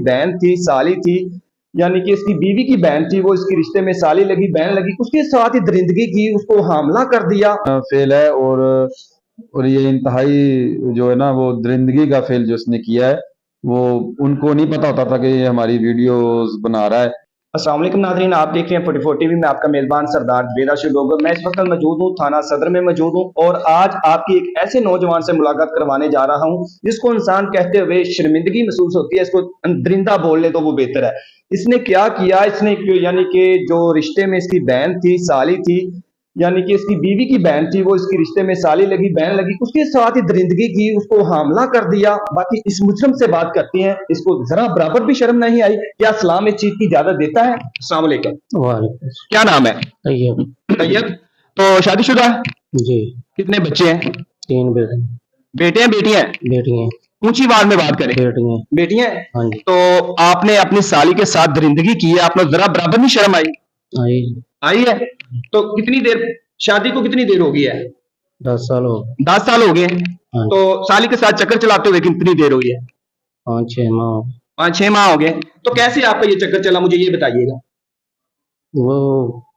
बहन थी, साली थी, यानी कि इसकी बीवी की बहन थी, वो इसके रिश्ते में साली लगी, बहन लगी, उसके साथ ही दरिंदगी की, उसको हमला कर दिया। फेल है। और ये इंतहाई जो है ना, वो दरिंदगी का फेल जो उसने किया है, वो उनको नहीं पता होता था कि ये हमारी वीडियोस बना रहा है। अस्सलाम वालेकुम नाज़रीन, आप देख रहे हैं 44 टीवी में आपका मेज़बान सरदार जुबैर राशिद लोगर। मैं इस वक्त मौजूद हूँ थाना सदर में मौजूद हूँ और आज आपकी एक ऐसे नौजवान से मुलाकात करवाने जा रहा हूँ जिसको इंसान कहते हुए शर्मिंदगी महसूस होती है, इसको दरिंदा बोल ले तो वो बेहतर है। इसने क्या किया, इसने यानी कि जो रिश्ते में इसकी बहन थी, साली थी, यानी कि इसकी बीवी की बहन थी, वो इसके रिश्ते में साली लगी, बहन लगी, उसके साथ ही दरिंदगी की, उसको हमला कर दिया। बाकी इस मुजरम से बात करते हैं, इसको जरा बराबर भी शर्म नहीं आई। क्या इस्लाम इस चीज की इजाजत देता है? अस्सलाम वालेकुम। वालेकुम। क्या नाम है? तैयब। तैयब। तो शादीशुदा है? जी। कितने बच्चे हैं? 3 बेटे। बेटे हैं बेटियां हैं? बेटी हैं। ऊंची आवाज में बात करें। बेटी हैं। बेटियां हैं? हाँ जी। तो आपने अपनी साली के साथ दरिंदगी की है, आपने जरा बराबर नहीं शर्म आई? आई। आई है। तो कितनी देर, शादी को कितनी देर हो गई है? 10 साल हो गए। 10 साल हो गए। हाँ। तो साली के साथ चक्कर चलाते हुए कितनी देर हुई है? 5-6 माह हो गए। 5-6 माह हो गए। तो कैसे आपका ये चक्कर चला, मुझे ये बताइएगा। वो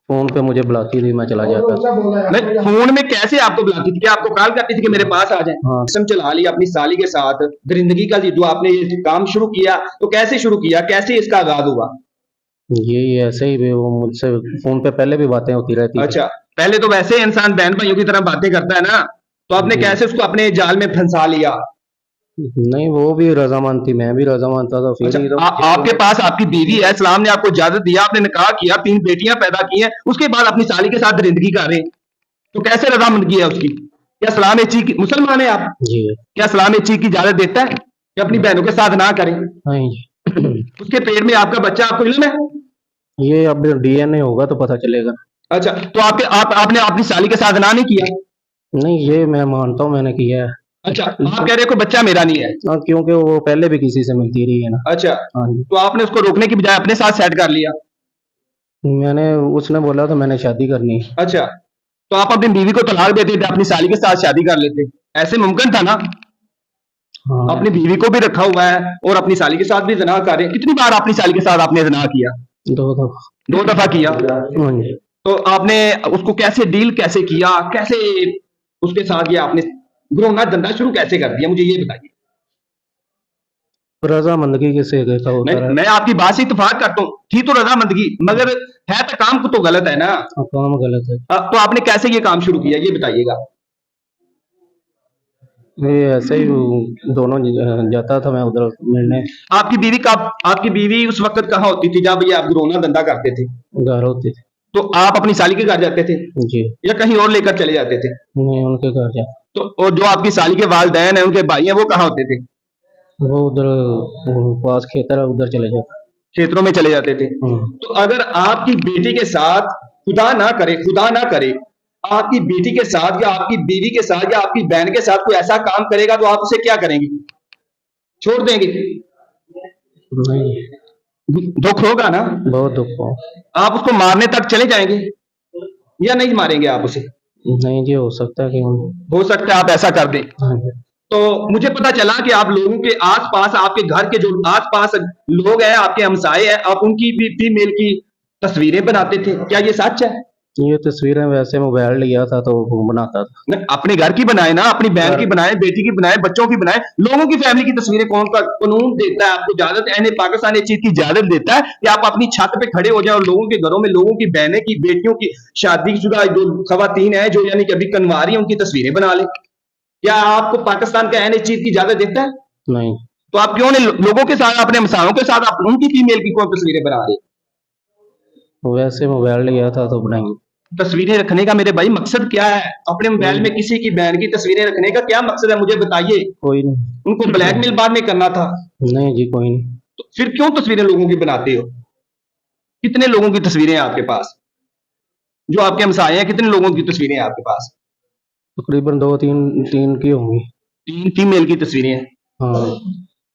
फोन पे मुझे बुलाती थी, मैं चला जाता था। नहीं, फोन में कैसे आपको बुलाती थी? क्या आपको कॉल करती थी कि मेरे पास आ जाए? हाँ। कसम चला ली अपनी साली के साथ दरिंदगी का, जो आपने ये काम शुरू किया, तो कैसे शुरू किया, कैसे इसका आगाज हुआ? ये ऐसे ही वो मुझसे फोन पे पहले भी बातें होती रहती थी। अच्छा, पहले तो वैसे इंसान बहन भाइयों की तरह बातें करता है ना, तो आपने कैसे उसको अपने जाल में फंसा लिया? नहीं, वो भी रजामंद थी, मैं भी रजामंद था, तो फिर अच्छा, ही तो आपके पास आपकी बीवी है, इस्लाम ने आपको इजाजत दिया, आपने निकाह किया, 3 बेटियां पैदा की हैं, उसके बाद अपनी साली के साथ दरिंदगी कर रहे हैं, तो कैसे रजामंदगी है उसकी? क्या इस्लाम इस चीज की, मुसलमान है आप? जी। क्या इस्लाम इस चीज की इजाजत देता है कि अपनी बहनों के साथ ना करें? हाँ जी। उसके पेट में आपका बच्चा, आपको इल्म है? ये अब डीएनए होगा तो पता चलेगा। अच्छा, तो आपने अपनी साली के साथ ना नहीं किया? नहीं, ये मैं मानता हूँ मैंने किया है। अच्छा, आप कह रहे हो कोई बच्चा मेरा नहीं है? हाँ, क्योंकि वो पहले भी किसी से मिलती रही है ना। अच्छा, हाँ जी। तो आपने उसको रोकने की बजाय अपने साथ सेट कर लिया? उसने बोला तो मैंने शादी करनी है। अच्छा, तो आप अपनी बीवी को तलाक देते थे, अपनी साली के साथ शादी कर लेते, ऐसे मुमकिन था ना? हाँ। अपनी बीवी को भी रखा हुआ है और अपनी साली के साथ भी ज़िना कर रहे हैं। कितनी बार अपनी साली के साथ आपने ज़िना किया? 2 दफा। 2 दफा किया। हाँ जी। तो आपने उसको कैसे डील कैसे किया, कैसे उसके साथ ये आपने घिनौना धंधा शुरू कैसे कर दिया, मुझे ये बताइए। रजामंदगी किसे कहता होता है? मैं आपकी बात से इत्तेफाक करता हूँ, थी तो रजामंदगी, मगर है तो काम को तो गलत है ना। काम गलत है। तो आपने कैसे ये काम शुरू किया, ये बताइएगा। ये ऐसे ही दोनों जाता था मैं उधर मिलने। आपकी बीवी उस वक्त कहाँ होती थी जब ये आप घिनौना धंधा करते थे? घर होती थी। तो आप अपनी साली के घर जाते थे जी। या कहीं और लेकर चले जाते थे? नहीं, उनके घर जा। तो और जो आपकी साली के वालिदैन है, उनके भाई हैं, वो कहाँ होते थे? वो उधर पास खेतर है, उधर चले जाते। क्षेत्रों में चले जाते थे। तो अगर आपकी बेटी के साथ खुदा ना करे आपकी बेटी के साथ या आपकी बीवी के साथ या आपकी बहन के साथ कोई ऐसा काम करेगा, तो आप उसे क्या करेंगे? छोड़ देंगे? नहीं। दुख होगा ना? बहुत दुख हो। आप उसको मारने तक चले जाएंगे या नहीं मारेंगे आप उसे? नहीं जी, हो सकता है कि हो सकता है आप ऐसा कर दें। हाँ। तो मुझे पता चला कि आप लोगों के आसपास, आपके घर के जो आसपास लोग हैं, आपके हमसाए हैं, आप उनकी भी फीमेल की तस्वीरें बनाते थे, क्या ये सच है? ये तस्वीरें वैसे मोबाइल लिया था तो वो बनाता था। अपने घर की बनाए ना, अपनी बहन की बनाए, बेटी की बनाए, बच्चों की बनाए, लोगों की फैमिली की तस्वीरें कौन सा कानून देता है आपको इजाजत? यानी पाकिस्तान इस चीज की इजाजत देता है कि आप अपनी छत पे खड़े हो जाए और लोगों के घरों में लोगों की बहनें की, बेटियों की, शादीशुदा जो खवातीन है, जो यानी कि अभी कन्वारी है, उनकी तस्वीरें बना ले? क्या आपको पाकिस्तान का इस चीज की इजाजत देता है? नहीं। तो आप क्यों नहीं लोगों के साथ, अपने हमसायों के साथ, आप उनकी फीमेल की कौन तस्वीरें बना रहे? वैसे मोबाइल लिया था तो बनाएंगे। तस्वीरें रखने का मेरे भाई मकसद क्या है? अपने मोबाइल में किसी की बहन की तस्वीरें रखने का क्या मकसद है, मुझे बताइए। कोई नहीं। उनको ब्लैकमेल बाद में करना था? नहीं जी, कोई नहीं। तो फिर क्यों तस्वीरें लोगों की बनाते हो? कितने लोगों की तस्वीरें हैं आपके पास? जो आपके हमसाए हैं, कितने लोगों की तस्वीरें हैं आपके पास? तकरीबन 2-3 की होंगी। 3 फीमेल की तस्वीरें हैं। हाँ।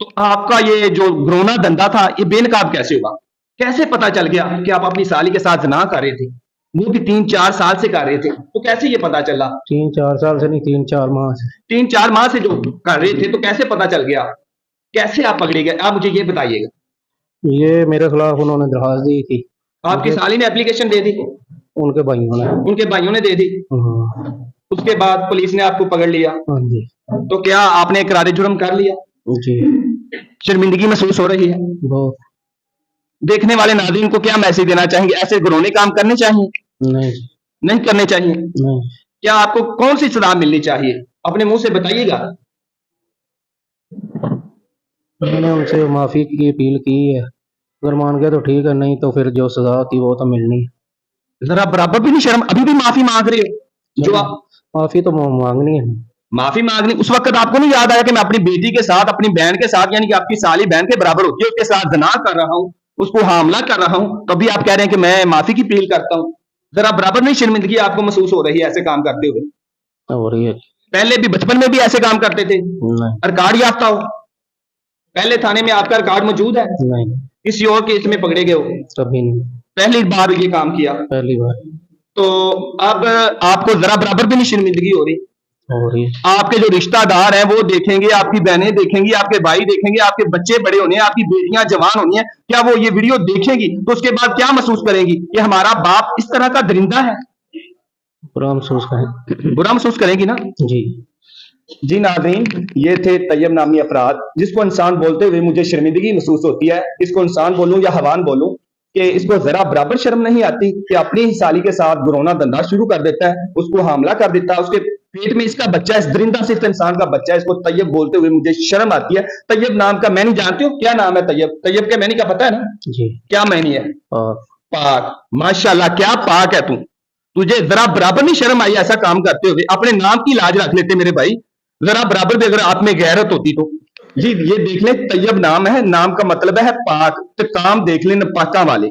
तो आपका ये जो घिनौना धंधा था, ये बेनकाब कैसे हुआ? कैसे पता चल गया कि आप अपनी साली के साथ ज़िना कर रहे थे, वो भी 3-4 साल से कर रहे थे? तो कैसे ये पता चला? 3-4 साल से नहीं, 3-4 माह से। 3-4 माह से जो कर रहे थे, तो कैसे पता चल गया? कैसे आप पकड़े गए? आप मुझे ये बताइएगा। ये मेरे खिलाफ उन्होंने दरखास्त दी थी। आपकी उनके साली ने एप्लीकेशन दे दी, उनके भाइयों ने। उनके भाइयों ने दे दी, हाँ। उसके बाद पुलिस ने आपको पकड़ लिया, हाँ जी। तो क्या आपने इकरार जुर्म कर लिया? जी। शर्मिंदगी महसूस हो रही है? बहुत। देखने वाले नाज़रीन को क्या मैसेज देना चाहेंगे? ऐसे घिनौने काम करने चाहिए? नहीं जी। नहीं करने चाहिए? नहीं। क्या आपको कौन सी सजा मिलनी चाहिए? अपने मुंह से बताइएगा। मैंने उनसे माफी की अपील की है, अगर मान गए तो ठीक है, नहीं तो फिर जो सजा होती वो तो मिलनी है। जरा बराबर भी नहीं शर्म, अभी भी माफी मांग रहे हो? जो आप माफी तो मांगनी है। माफी मांगनी, उस वक्त आपको नहीं याद आया कि मैं अपनी बेटी के साथ, अपनी बहन के साथ, यानी कि आपकी साली बहन के बराबर होती है, उसके साथ ज़िना कर रहा हूँ, उसको हमला कर रहा हूँ, तभी आप कह रहे हैं कि मैं माफी की अपील करता हूँ? जरा बराबर नहीं शर्मिंदगी आपको महसूस हो रही है ऐसे काम करते हुए? हो रही है। पहले भी बचपन में भी ऐसे काम करते थे? नहीं। रिकॉर्ड याफ्ता हो? पहले थाने में आपका रिकॉर्ड मौजूद है? नहीं। किसी और केस में पकड़े गए हो? कभी नहीं। पहली बार ये काम किया? पहली बार। तो अब आपको जरा बराबर भी नहीं शर्मिंदगी हो रही? हो रही है। आपके जो रिश्तेदार हैं वो देखेंगे, आपकी बहनें देखेंगी, आपके भाई देखेंगे, आपके बच्चे बड़े होने हैं, आपकी बेटियां जवान होनी है, क्या वो ये वीडियो देखेंगी तो उसके बाद क्या महसूस करेंगी कि हमारा बाप इस तरह का दरिंदा है? बुरा महसूस करें। बुरा महसूस करेंगी ना? जी। जी नाज़रीन, ये थे तैयब नामी अफराद, जिसको इंसान बोलते हुए मुझे शर्मिंदगी महसूस होती है। इसको इंसान बोलूं या हवान बोलूं कि इसको जरा बराबर शर्म नहीं आती कि अपनी ही साली के साथ घिनौना धंधा शुरू कर देता है, उसको हमला कर देता है, उसके पेट में इसका बच्चा है, इस दरिंदा सिर्फ इंसान का बच्चा है, इसको तैयब बोलते हुए मुझे शर्म आती है। तैयब नाम का मैनी जानते हो? क्या नाम है तैयब? तैयब के मैनी का पता है ना? जी। क्या मैनी है? और पाक। माशाल्लाह, क्या पाक है तू। तुझे जरा बराबर नहीं शर्म आई ऐसा काम करते हुए? अपने नाम की लाज रख लेते मेरे भाई, जरा बराबर भी अगर आप में गैरत होती तो। जी ये देख लें, तैयब नाम है, नाम का मतलब है पाक, तो काम देख लें पाका वाले।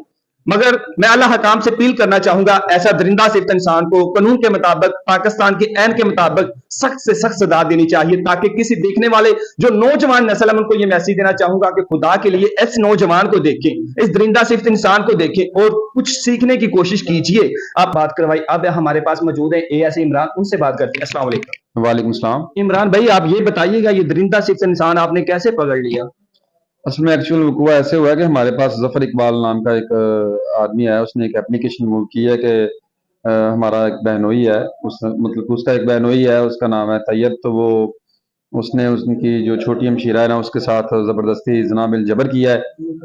मगर मैं अल्लाह हकाम से अपील करना चाहूंगा, ऐसा दरिंदा सिर्फ इंसान को कानून के मुताबिक, पाकिस्तान के ऐन के मुताबिक सख्त से सख्त सजा देनी चाहिए, ताकि किसी देखने वाले जो नौजवान नस्ल है उनको ये मैसेज देना चाहूंगा कि खुदा के लिए इस नौजवान को देखें, इस दरिंदा सिर्फ इंसान को देखें और कुछ सीखने की कोशिश कीजिए। आप बात करवाई, अब हमारे पास मौजूद है AS इमरान, उनसे बात करते हैं। अस्सलाम वालेकुम। वालेकुम सलाम। इमरान भाई, आप ये बताइएगा, ये दरिंदा सिर्फ इंसान आपने कैसे पकड़ लिया? असल में एक्चुअल वक़ुआ ऐसे हुआ है कि हमारे पास ज़फ़र इकबाल नाम का एक आदमी आया, उसने एक एप्लीकेशन मूव की है कि हमारा एक बहनोई है, उस मतलब उसका एक बहनोई है, उसका नाम है तैयब, तो वो उसने उनकी जो छोटी हमशीरा है ना, उसके साथ ज़बरदस्ती ज़िना बिल जबर किया है,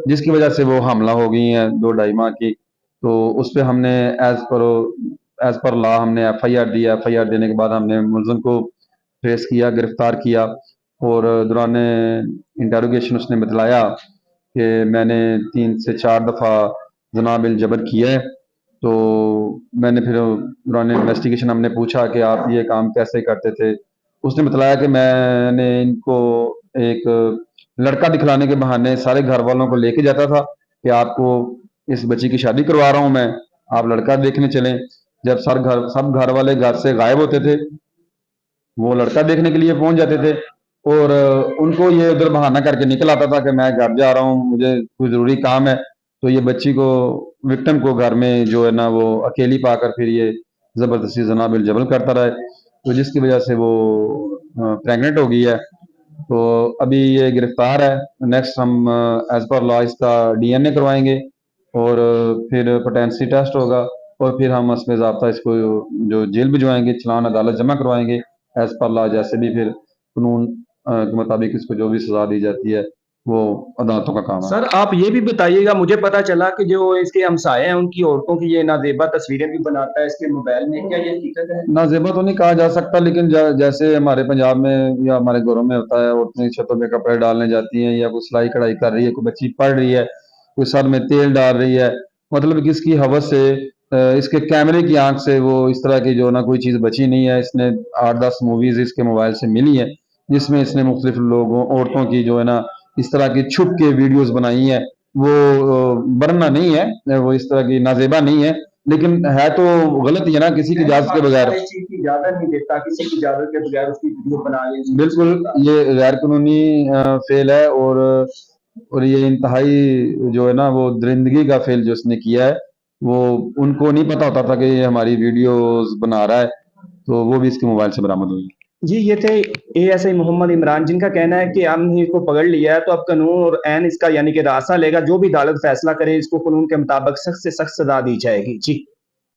जिसकी वजह से वो हमला हो गई हैं 2 ढाई माह की। तो उस पे हमने एज़ पर लॉ हमने एफआईआर दी। एफआईआर देने के बाद हमने मुलज़िम को ट्रेस किया, गिरफ्तार किया और दौरान इंटेरोगेशन उसने बतलाया कि मैंने 3 से 4 दफ़ा ज़िना बिल जबर किया है। तो मैंने फिर दौरान इन्वेस्टिगेशन हमने पूछा कि आप ये काम कैसे करते थे? उसने बतलाया कि मैंने इनको एक लड़का दिखलाने के बहाने सारे घर वालों को लेके जाता था कि आपको इस बच्ची की शादी करवा रहा हूँ मैं, आप लड़का देखने चलें। जब सब घर वाले घर से गायब होते थे, वो लड़का देखने के लिए पहुंच जाते थे और उनको ये उधर बहाना करके निकल आता था कि मैं घर जा रहा हूँ, मुझे कोई ज़रूरी काम है। तो ये बच्ची को, विक्टिम को घर में जो है ना वो अकेली पाकर फिर ये ज़बरदस्ती ज़िना बिल जबर करता रहा है, तो जिसकी वजह से वो प्रेग्नेंट हो गई है। तो अभी ये गिरफ्तार है। नेक्स्ट हम एज़ पर लॉ इसका डीएनए करवाएंगे और फिर पोटेंसी टेस्ट होगा और फिर हम हस्ब ज़ाब्ता इसको जो जेल भिजवाएंगे, चालान अदालत जमा करवाएंगे एज़ पर लॉ, जैसे भी फिर कानून के मुताबिक इसको जो भी सजा दी जाती है वो अदालतों का काम है। सर आप ये भी बताइएगा, मुझे पता चला कि जो इसके हमसाए हैं उनकी औरतों की ये नाजेबा तस्वीरें भी बनाता है इसके मोबाइल में, क्या ये हकीकत है? नाज़ेबा तो नहीं कहा जा सकता, लेकिन जैसे हमारे पंजाब में या हमारे घरों में होता है, औरतें छतों पे कपड़े डालने जाती हैं या कोई सिलाई कढ़ाई कर रही है, कोई बच्ची पढ़ रही है, कोई सर में तेल डाल रही है, मतलब कि इसकी हवस से इसके कैमरे की आंख से वो इस तरह की जो ना कोई चीज़ बची नहीं है। इसने 8-10 मूवीज़ इसके मोबाइल से मिली है, जिसमें इसने मुख्तलिफ लोगों औरतों की जो है ना इस तरह की छुप के वीडियोस बनाई हैं। वो बरना नहीं है, वो इस तरह की नाज़ेबा नहीं है, लेकिन है तो गलत ही है ना, किसी की इजाज़त के बगैर। इस चीज की इजाजत नहीं देता, किसी की इजाजत के बगैर उसकी वीडियो बना ले। बिल्कुल, ये गैर कानूनी फ़ेल है और ये इंतहाई जो है ना वो दरिंदगी का फ़ेल जो इसने किया है, वो उनको नहीं पता होता था कि ये हमारी वीडियोज़ बना रहा है, तो वो भी इसके मोबाइल से बरामद हुई। जी, ये थे एएसआई मोहम्मद इमरान, जिनका कहना है कि हमने इसको पकड़ लिया है तो अब कानून और ऐन इसका यानी कि रास्ता लेगा, जो भी अदालत फैसला करे इसको कानून के मुताबिक सख्त से सख्त सज़ा दी जाएगी। जी।